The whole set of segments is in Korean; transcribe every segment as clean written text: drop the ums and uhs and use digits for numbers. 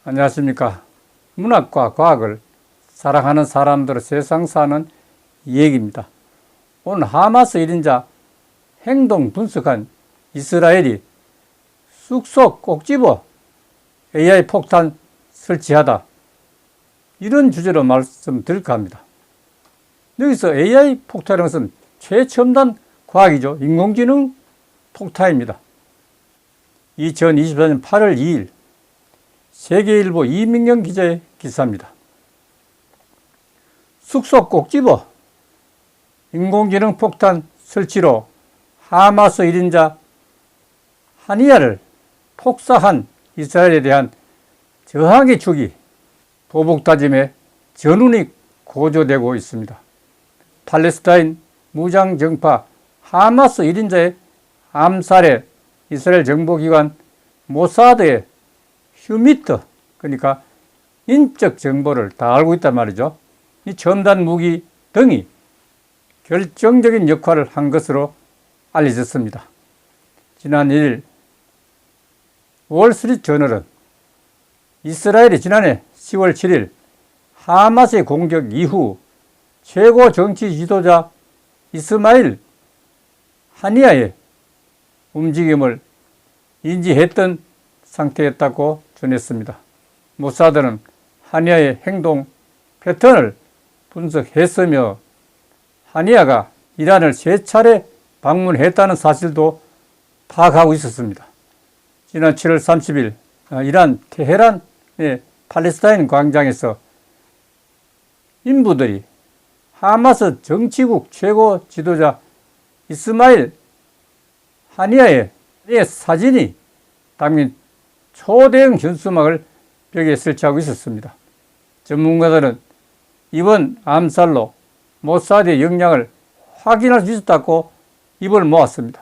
안녕하십니까. 문학과 과학을 사랑하는 사람들의 세상 사는 이야기입니다. 오늘 하마스 1인자 행동 분석한 이스라엘이 숙소 꼭 집어 AI 폭탄 설치하다, 이런 주제로 말씀드릴까 합니다. 여기서 AI 폭탄이라는 것은 최첨단 과학이죠. 인공지능 폭탄입니다. 2024년 8월 2일 세계일보 이민경 기자의 기사입니다. 숙소 꼭 집어 인공지능 폭탄 설치로 하마스 1인자 하니야를 폭사한 이스라엘에 대한 저항의 축이 보복 다짐에 전운이 고조되고 있습니다. 팔레스타인 무장정파 하마스 1인자의 암살에 이스라엘 정보기관 모사드의 휴미트, 그러니까 인적 정보를 다 알고 있단 말이죠. 이 첨단 무기 등이 결정적인 역할을 한 것으로 알려졌습니다. 지난 1일 월스트리트 저널은 이스라엘이 지난해 10월 7일 하마스의 공격 이후 최고 정치 지도자 이스마일 하니야의 움직임을 인지했던 상태였다고 전했습니다. 모사드는 하니야의 행동 패턴을 분석했으며 하니야가 이란을 3차례 방문했다는 사실도 파악하고 있었습니다. 지난 7월 30일 이란 테헤란의 팔레스타인 광장에서 인부들이 하마스 정치국 최고 지도자 이스마일 하니야의 사진이 담긴 초대형 현수막을 벽에 설치하고 있었습니다. 전문가들은 이번 암살로 모사드의 역량을 확인할 수 있었다고 입을 모았습니다.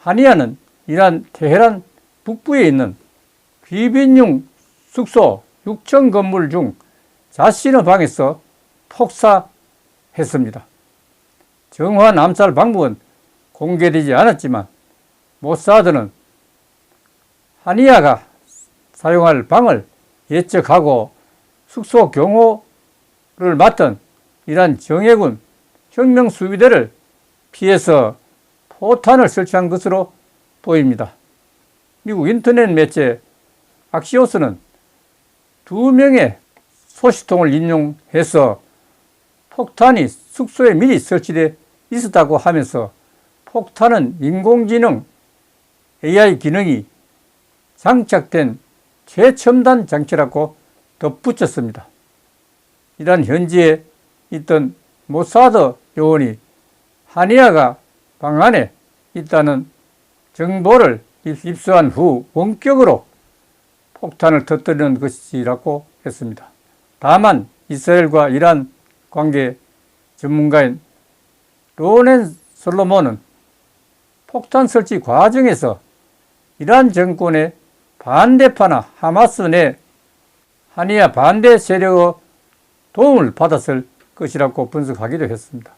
하니야는 이란 테헤란 북부에 있는 귀빈용 숙소 6층 건물 중 자신의 방에서 폭사했습니다. 정확한 암살 방법은 공개되지 않았지만 모사드는 하니야가 사용할 방을 예측하고 숙소 경호를 맡은 이란 정예군 혁명수비대를 피해서 포탄을 설치한 것으로 보입니다. 미국 인터넷 매체 악시오스는 2명의 소식통을 인용해서 폭탄이 숙소에 미리 설치되어 있었다고 하면서 폭탄은 인공지능 AI 기능이 장착된 최첨단 장치라고 덧붙였습니다. 이란 현지에 있던 모사드 요원이 하니야가 방 안에 있다는 정보를 입수한 후 원격으로 폭탄을 터뜨리는 것이라고 했습니다. 다만 이스라엘과 이란 관계 전문가인 로넨 솔로몬은 폭탄 설치 과정에서 이란 정권의 반대파나 하마스 내 하니야 반대 세력의 도움을 받았을 것이라고 분석하기도 했습니다.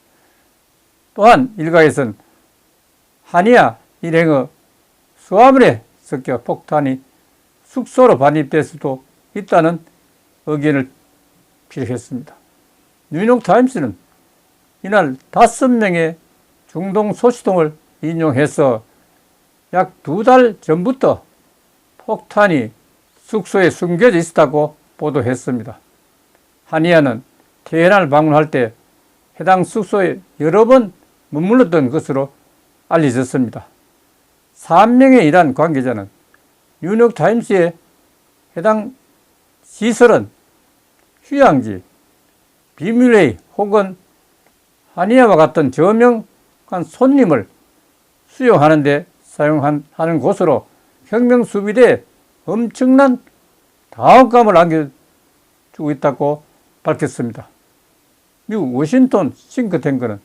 또한 일각에서는 하니야 일행의 수화물에 섞여 폭탄이 숙소로 반입될 수도 있다는 의견을 피력했습니다. 뉴욕타임스는 이날 5명의 중동 소식통을 인용해서 약 2달 전부터 폭탄이 숙소에 숨겨져 있었다고 보도했습니다. 하니야는 테헤란을 방문할 때 해당 숙소에 여러 번 머물렀던 것으로 알려졌습니다. 3명의 이란 관계자는 뉴욕타임스에 해당 시설은 휴양지, 비밀회의 혹은 하니야와 같은 저명한 손님을 수용하는 데 사용하는 곳으로 혁명수비대에 엄청난 다음감을 안겨주고 있다고 밝혔습니다. 미국 워싱턴 싱크탱크는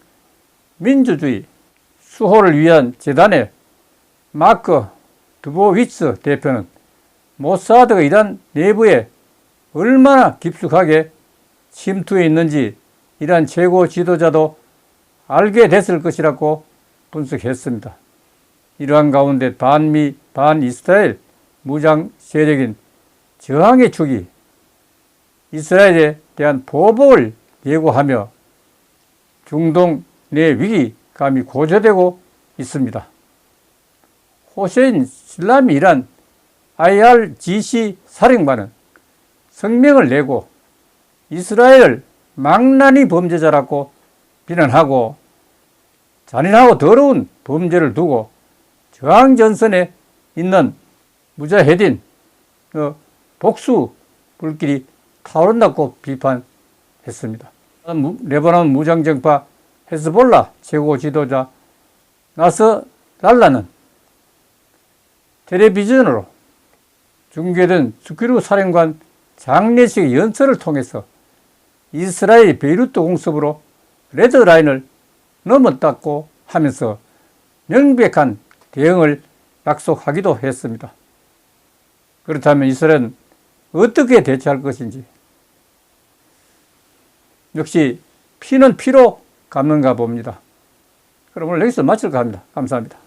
민주주의, 수호를 위한 재단의 마크 드보위츠 대표는 모사드가 이란 내부에 얼마나 깊숙하게 침투해 있는지 이란 최고 지도자도 알게 됐을 것이라고 분석했습니다. 이러한 가운데 반미, 반이스라엘 무장 세력인 저항의 축이 이스라엘에 대한 보복을 예고하며 중동 내 위기감이 고조되고 있습니다. 호세인 실라미 이란 IRGC 사령관은 성명을 내고 이스라엘을 망나니 범죄자라고 비난하고 잔인하고 더러운 범죄를 두고 저항전선에 있는 무자헤딘 복수 불길이 타오른다고 비판했습니다. 레바논 무장정파 헤즈볼라 최고 지도자 나스랄라는 텔레비전으로 중계된 스키루 사령관 장례식 연설을 통해서 이스라엘 베이루트 공습으로 레드라인을 넘었다고 하면서 명백한 대응을 약속하기도 했습니다. 그렇다면 이스라엘은 어떻게 대처할 것인지, 역시 피는 피로 갚는가 봅니다. 그럼 오늘 여기서 마칠까 합니다. 감사합니다.